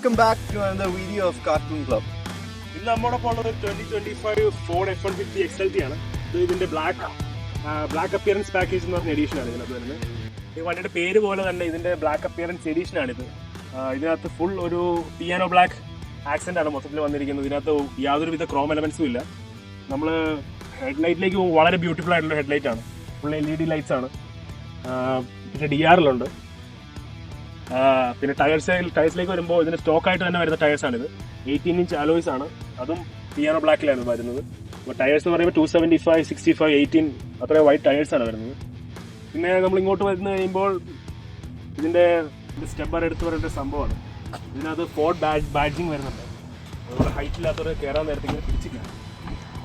welcome back to another video of Cartoon Club. ഇന്ന് നമ്മോടൊപ്പം ഉള്ളത് 2025 Ford F-150 XLT ആണ്. ഇത് ഇതിന്റെ ബ്ലാക്ക് അപ്പിയറൻസ് പാക്കേജ് എന്ന് പറഞ്ഞ എഡീഷൻ ആണ് ഇതിനകത്ത് വരുന്നത്. ഈ വണ്ടിയുടെ പേര് പോലെ തന്നെ ഇതിന്റെ ബ്ലാക്ക് അപ്പിയറൻസ് എഡീഷൻ ആണിത്. ഇതിനകത്ത് ഫുൾ ഒരു പിയാനോ ബ്ലാക്ക് ആക്സെന്റ് ആണ് മൊത്തത്തിൽ വന്നിരിക്കുന്നത്. ഇതിനകത്ത് യാതൊരുവിധ ക്രോം എലമെന്റ്സും ഇല്ല. നമ്മൾ ഹെഡ്ലൈറ്റിലേക്ക് വളരെ ബ്യൂട്ടിഫുൾ ആയിട്ടുള്ള ഹെഡ്ലൈറ്റ് ആണ്. ഫുൾ LED ലൈറ്റ്സ് ആണ്. പിന്നെ DRL ഉണ്ട്. പിന്നെ ടയേഴ്സിലേക്ക് വരുമ്പോൾ ഇതിന് സ്റ്റോക്കായിട്ട് തന്നെ വരുന്ന ടയേഴ്സാണിത്. 18 ഇഞ്ച് അലോയ്സ് ആണ്. അതും പിയാനോ ബ്ലാക്കിലാണ് വരുന്നത്. അപ്പോൾ ടയേഴ്സ് എന്ന് പറയുമ്പോൾ 275, 65, 18 അത്രയും വൈറ്റ് ടയേഴ്സാണ് വരുന്നത്. പിന്നെ നമ്മൾ ഇങ്ങോട്ട് വരുന്ന കഴിയുമ്പോൾ ഇതിൻ്റെ സ്റ്റെപ്പർ എടുത്ത് പറയുന്ന സംഭവമാണ്. ഇതിനകത്ത് ഫോർഡ് ബാഡ്ജിങ് വരുന്നുണ്ട്. അതുപോലെ ഹൈറ്റ് ഇല്ലാത്തവർ കയറാൻ നേരത്തേക്ക് പിടിച്ചില്ല.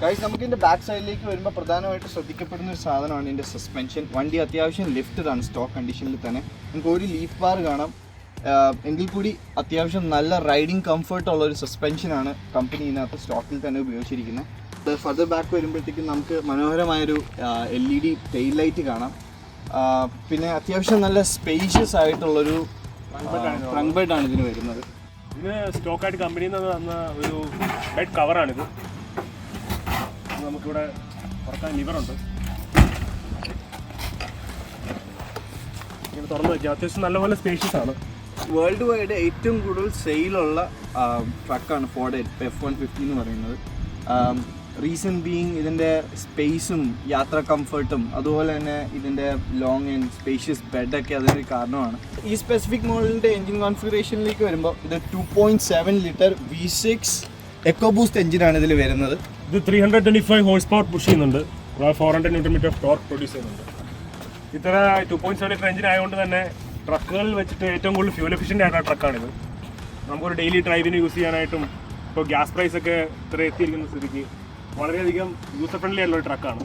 ഗൈസ്, നമുക്ക് ഇതിന്റെ ബാക്ക് സൈഡിലേക്ക് വരുമ്പോൾ പ്രധാനമായിട്ട് ശ്രദ്ധിക്കപ്പെടുന്ന ഒരു സാധനമാണ് ഇതിന്റെ സസ്പെൻഷൻ. വണ്ടി അത്യാവശ്യം ലിഫ്റ്റഡ് ആണ് സ്റ്റോക്ക് കണ്ടീഷനിൽ തന്നെ. നമുക്ക് ഒരു ലീഫ് ബാർ കാണാം. എങ്കിൽ കൂടി അത്യാവശ്യം നല്ല റൈഡിങ് കംഫർട്ട് ഉള്ള ഒരു സസ്പെൻഷനാണ് കമ്പനി ഇതിനകത്ത് സ്റ്റോക്കിൽ തന്നെ ഉപയോഗിച്ചിരിക്കുന്നത്. ഫർദർ ബാക്ക് വരുമ്പോഴത്തേക്കും നമുക്ക് മനോഹരമായൊരു LED ടെയിൽ ലൈറ്റ് കാണാം. പിന്നെ അത്യാവശ്യം നല്ല സ്പേഷ്യസ് ആയിട്ടുള്ളൊരു ഫ്രണ്ട് ബെഡ് ആണ് ഇതിന് വരുന്നത്. ഇതിന് സ്റ്റോക്കായിട്ട് കമ്പനിയിൽ നിന്ന് തന്ന ഒരു ബെഡ് കവറാണിത്. നമുക്കിവിടെ തുറക്കാൻ ലിവറുണ്ട്. ഇങ്ങനെ തുറന്നു വയ്ക്കാം. അത്യാവശ്യം നല്ലപോലെ സ്പേഷ്യസ് ആണ്. വേൾഡ് വൈഡ് ഏറ്റവും കൂടുതൽ സെയിലുള്ള ട്രക്കാണ് ഫോർഡ് F-150 എന്ന് പറയുന്നത്. റീസൺ ബീയിങ് ഇതിൻ്റെ സ്പേസും യാത്രാ കംഫർട്ടും അതുപോലെ തന്നെ ഇതിൻ്റെ ലോങ് ആൻഡ് സ്പേഷ്യസ് ബെഡൊക്കെ അതിനൊരു കാരണമാണ്. ഈ സ്പെസിഫിക് മോഡലിൻ്റെ എൻജിൻ കോൺഫിഗറേഷനിലേക്ക് വരുമ്പോൾ ഇത് 2.7 ലിറ്റർ V6 എക്കോ ബൂസ്റ്റ് എഞ്ചിനാണ് ഇതിൽ വരുന്നത്. ഇത് 325 ഹോഴ്സ് പവർ പുഷ് ചെയ്യുന്നുണ്ട്. 400 Nm ഓഫ് ടോർക്ക് പ്രൊഡ്യൂസ് ചെയ്യുന്നുണ്ട്. ഇത്ര 2.7 ലിറ്റർ എഞ്ചിൻ ആയതുകൊണ്ട് തന്നെ ട്രക്കുകളിൽ വെച്ചിട്ട് ഏറ്റവും കൂടുതൽ ഫ്യൂൽ എഫിഷ്യൻ്റ് ആയിട്ടുള്ള ട്രക്കാണിത്. നമുക്കൊരു ഡെയിലി ഡ്രൈവിന് യൂസ് ചെയ്യാനായിട്ടും ഇപ്പോൾ ഗ്യാസ് പ്രൈസ് ഒക്കെ ഇത്ര എത്തിയിരിക്കുന്ന സ്ഥിതിക്ക് വളരെയധികം യൂസർ ഫ്രണ്ട്ലി ആയിട്ടുള്ള ഒരു ട്രക്കാണ്.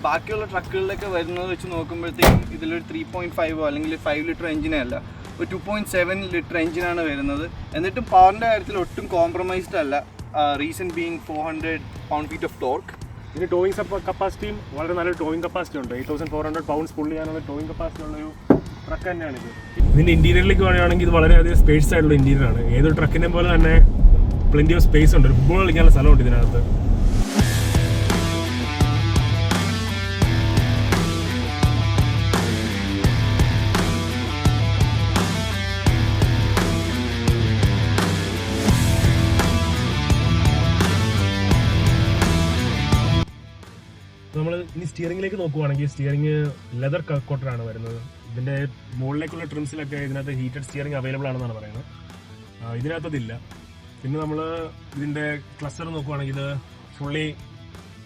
ബാക്കിയുള്ള ട്രക്കുകളിലൊക്കെ വരുന്നത് വെച്ച് നോക്കുമ്പോഴത്തേക്കും ഇതിലൊരു 3.5 അല്ലെങ്കിൽ 5 ലിറ്റർ എഞ്ചിനല്ല, ഒരു 2.7 ലിറ്റർ എഞ്ചിനാണ് വരുന്നത്. എന്നിട്ടും പവറിൻ്റെ കാര്യത്തിൽ ഒട്ടും കോംപ്രമൈസ്ഡ് അല്ല. Reason being 400 pound-feet of torque. ഇതിന് ടോയിങ് കപ്പാസിറ്റിയും വളരെ നല്ലൊരു ടോയിങ് കപ്പാസിറ്റി ഉണ്ട്. 8400 pounds പുള്ള് ചെയ്യാനുള്ള ടോയിങ് കപ്പാസിറ്റി ഉള്ളൊരു ട്രക്ക് തന്നെയാണിത്. ഇതിൻ്റെ ഇൻറ്റീരിയറിലേക്ക് പറയുകയാണെങ്കിൽ ഇത് വളരെയധികം സ്പേസ് ആയിട്ടുള്ള ഇൻറ്റീരിയറാണ്. ഏതൊരു ട്രക്കിനെ പോലെ തന്നെ പ്ലെൻറ്റി ഓഫ് സ്പേസ് ഉണ്ട്. ഒരു ഫുട്ബോൾ കളിക്കാനുള്ള സ്ഥലമുണ്ട് ഇതിനകത്ത്. നമ്മൾ ഇനി സ്റ്റിയറിംഗിലേക്ക് നോക്കുവാണെങ്കിൽ സ്റ്റിയറിംഗ് ലെതർ കോട്ടറാണ് വരുന്നത്. ഇതിൻ്റെ മുകളിലേക്കുള്ള ട്രിംസിലൊക്കെ ഇതിനകത്ത് ഹീറ്റഡ് സ്റ്റിയറിംഗ് അവൈലബിൾ ആണെന്നാണ് പറയുന്നത്. ഇതിനകത്തതില്ല. പിന്നെ നമ്മൾ ഇതിൻ്റെ ക്ലസ്റ്റർ നോക്കുവാണെങ്കിൽ ഇത് ഫുള്ളി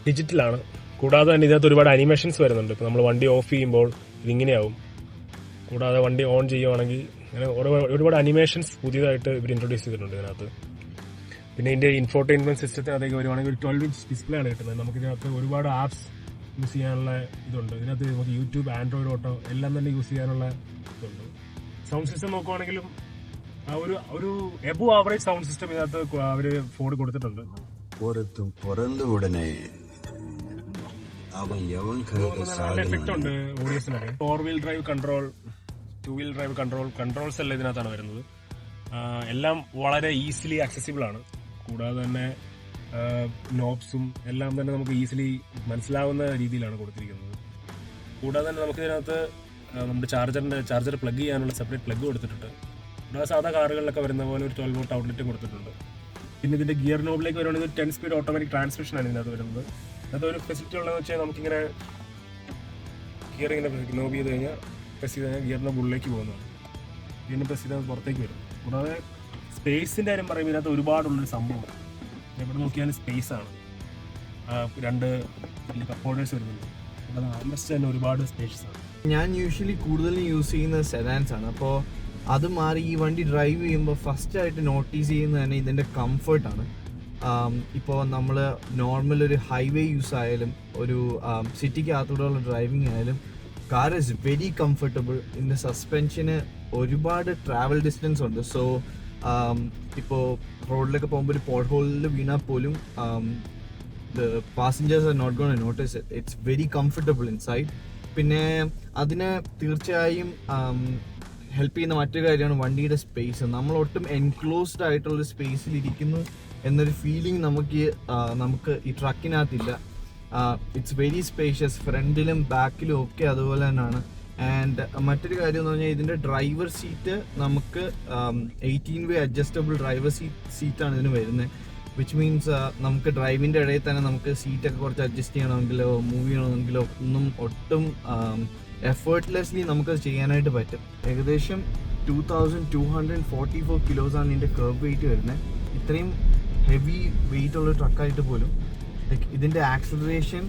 ഡിജിറ്റലാണ്. കൂടാതെ തന്നെ ഇതിനകത്ത് ഒരുപാട് അനിമേഷൻസ് വരുന്നുണ്ട്. ഇപ്പോൾ നമ്മൾ വണ്ടി ഓഫ് ചെയ്യുമ്പോൾ ഇതിങ്ങനെയാവും. കൂടാതെ വണ്ടി ഓൺ ചെയ്യുവാണെങ്കിൽ അങ്ങനെ ഒരുപാട് അനിമേഷൻസ് പുതിയതായിട്ട് ഇവർ ഇൻട്രൊഡ്യൂസ് ചെയ്തിട്ടുണ്ട് ഇതിനകത്ത്. പിന്നെ ഇതിൻ്റെ ഇൻഫോർടൈൻമെൻറ്റ് സിസ്റ്റത്തിനകത്തേക്ക് വരുവാണെങ്കിൽ ഒരു 12 ഇഞ്ച് ഡിസ്പ്ലേ ആണ് കിട്ടുന്നത്. നമുക്കിതിനകത്ത് ഒരുപാട് ആപ്സ് യൂസ് ചെയ്യാനുള്ള ഇതുണ്ട്. ഇതിനകത്ത് നമുക്ക് യൂട്യൂബ്, ആൻഡ്രോയിഡ് ഓട്ടോ എല്ലാം തന്നെ യൂസ് ചെയ്യാനുള്ള ഇതുണ്ട്. സൗണ്ട് സിസ്റ്റം നോക്കുവാണെങ്കിലും ഒരു എബോ ആവറേജ് സൗണ്ട് സിസ്റ്റം ഇതിനകത്ത് അവർ ഫോർഡ് കൊടുത്തിട്ടുണ്ട്. നല്ല എഫക്റ്റ് ഉണ്ട് ഓഡിയൻസിനൊക്കെ. 4 wheel drive control, 2 wheel drive controls എല്ലാം ഇതിനകത്താണ് വരുന്നത്. എല്ലാം വളരെ ഈസിലി ആക്സസിബിൾ ആണ്. കൂടാതെ തന്നെ നോബ്സും എല്ലാം തന്നെ നമുക്ക് ഈസിലി മനസ്സിലാവുന്ന രീതിയിലാണ് കൊടുത്തിരിക്കുന്നത്. കൂടാതെ തന്നെ നമുക്ക് ഇതിനകത്ത് നമ്മുടെ ചാർജർ പ്ലഗ് ചെയ്യാനുള്ള സെപ്പറേറ്റ് പ്ലഗ് കൊടുത്തിട്ടുണ്ട്. കൂടാതെ സാധാ കാറുകളിലൊക്കെ വരുന്ന പോലെ ഒരു 12 വോൾട്ട് ഔട്ട്ലെറ്റും കൊടുത്തിട്ടുണ്ട്. പിന്നെ ഇതിൻ്റെ ഗിയർ നോബിലേക്ക് വരുവാണെങ്കിൽ 10 സ്പീഡ് ഓട്ടോമാറ്റിക് ട്രാൻസ്മിഷനാണ് ഇതിനകത്ത് വരുന്നത്. അതിനകത്ത് ഒരു ഫെസിലിറ്റി ഉള്ളതെന്ന് വെച്ചാൽ നമുക്കിങ്ങനെ ഗിയർ ഇങ്ങനെ നോബ് ചെയ്ത് കഴിഞ്ഞാൽ പ്രസ് ചെയ്ത് കഴിഞ്ഞാൽ ഗിയറിൻ്റെ ഉള്ളിലേക്ക് പോകുന്നതാണ്. ഗിയറിന് പ്രസ് ചെയ്താൽ പുറത്തേക്ക് വരും. കൂടാതെ സ്പേസിൻ്റെ കാര്യം പറയുമ്പോൾ ഇതിനകത്ത് ഒരുപാടുള്ളൊരു സംഭവം. എവിടെ നോക്കിയാലും സ്പേസാണ്. 2 കപ്പ് ഹോൾഡേഴ്സ് വരുന്നുണ്ട്. അത് ആംബസ്റ്റ് തന്നെ ഒരുപാട് സ്പേഷ്യസ് ആണ്. ഞാൻ യൂഷ്വലി കൂടുതലും യൂസ് ചെയ്യുന്നത് സെഡാൻസ് ആണ്. അപ്പോൾ അത് മാറി ഈ വണ്ടി ഡ്രൈവ് ചെയ്യുമ്പോൾ ഫസ്റ്റായിട്ട് നോട്ടീസ് ചെയ്യുന്നത് തന്നെ ഇതിൻ്റെ കംഫർട്ടാണ്. ഇപ്പോൾ നമ്മൾ നോർമൽ ഒരു ഹൈവേ യൂസ് ആയാലും ഒരു സിറ്റിക്കകത്തൂടെയുള്ള ഡ്രൈവിംഗ് ആയാലും കാർ ഇസ് വെരി കംഫർട്ടബിൾ. ഇതിൻ്റെ സസ്പെൻഷന് ഒരുപാട് ട്രാവൽ ഡിസ്റ്റൻസ് ഉണ്ട്. സോ ഇപ്പോൾ റോഡിലൊക്കെ പോകുമ്പോൾ ഒരു പോട്ട് ഹോളിൽ വീണാൽ പോലും the passengers are not going to notice it. It's very comfortable inside. പിന്നെ അതിന് തീർച്ചയായും ഹെൽപ്പ് ചെയ്യുന്ന മറ്റൊരു കാര്യമാണ് വണ്ടിയുടെ സ്പേസ്. നമ്മൾ ഒട്ടും എൻക്ലോസ്ഡ് ആയിട്ടുള്ള സ്പേസിൽ ഇരിക്കുന്നു എന്നൊരു ഫീലിംഗ് നമുക്ക് ഈ ട്രക്കിനകത്തില്ല. ഇറ്റ്സ് വെരി സ്പേഷ്യസ്, ഫ്രണ്ടിലും ബാക്കിലും ഒക്കെ അതുപോലെ തന്നെയാണ്. ആൻഡ് മറ്റൊരു കാര്യം എന്ന് പറഞ്ഞാൽ ഇതിൻ്റെ ഡ്രൈവർ സീറ്റ് നമുക്ക് 18-way അഡ്ജസ്റ്റബിൾ ഡ്രൈവർ സീറ്റാണ് ഇതിന് വരുന്നത്. വിച്ച് മീൻസ് നമുക്ക് ഡ്രൈവിൻ്റെ ഇടയിൽ തന്നെ നമുക്ക് സീറ്റൊക്കെ കുറച്ച് അഡ്ജസ്റ്റ് ചെയ്യണമെങ്കിലോ മൂവ് ചെയ്യണമെങ്കിലോ ഒന്നും ഒട്ടും എഫേർട്ട്ലെസ്ലി നമുക്കത് ചെയ്യാനായിട്ട് പറ്റും. ഏകദേശം 2244 കിലോസാണ് ഇതിൻ്റെ കർവ് വെയിറ്റ് വരുന്നത്. ഇത്രയും ഹെവി വെയിറ്റ് ഉള്ള ട്രക്കായിട്ട് പോലും ലൈക്ക് ഇതിൻ്റെ ആക്സിലറേഷൻ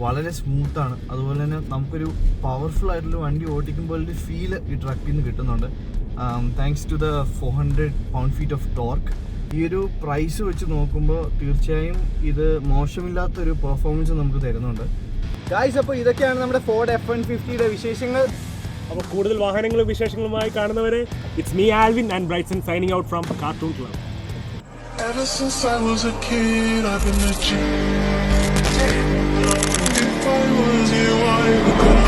വളരെ സ്മൂത്താണ്. അതുപോലെ തന്നെ നമുക്കൊരു പവർഫുൾ ആയിട്ടുള്ള വണ്ടി ഓടിക്കുമ്പോൾ ഒരു ഫീല് ഈ ട്രക്കിൽ നിന്ന് കിട്ടുന്നുണ്ട്. Thanks to the 400 pound-feet of torque. ഈ ഒരു പ്രൈസ് വെച്ച് നോക്കുമ്പോൾ തീർച്ചയായും ഇത് മോശമില്ലാത്തൊരു പെർഫോമൻസ് നമുക്ക് തരുന്നുണ്ട്. ഗായ്സ്, അപ്പോൾ ഇതൊക്കെയാണ് നമ്മുടെ ഫോർഡ് F-150യുടെ വിശേഷങ്ങൾ. അപ്പോൾ കൂടുതൽ വാഹനങ്ങളും വിശേഷങ്ങളുമായി കാണുന്നവരെ it's me Alvin and Brightson signing out from cartoon club. Ever since I was a kid, I've been a G. If I was you, I would go.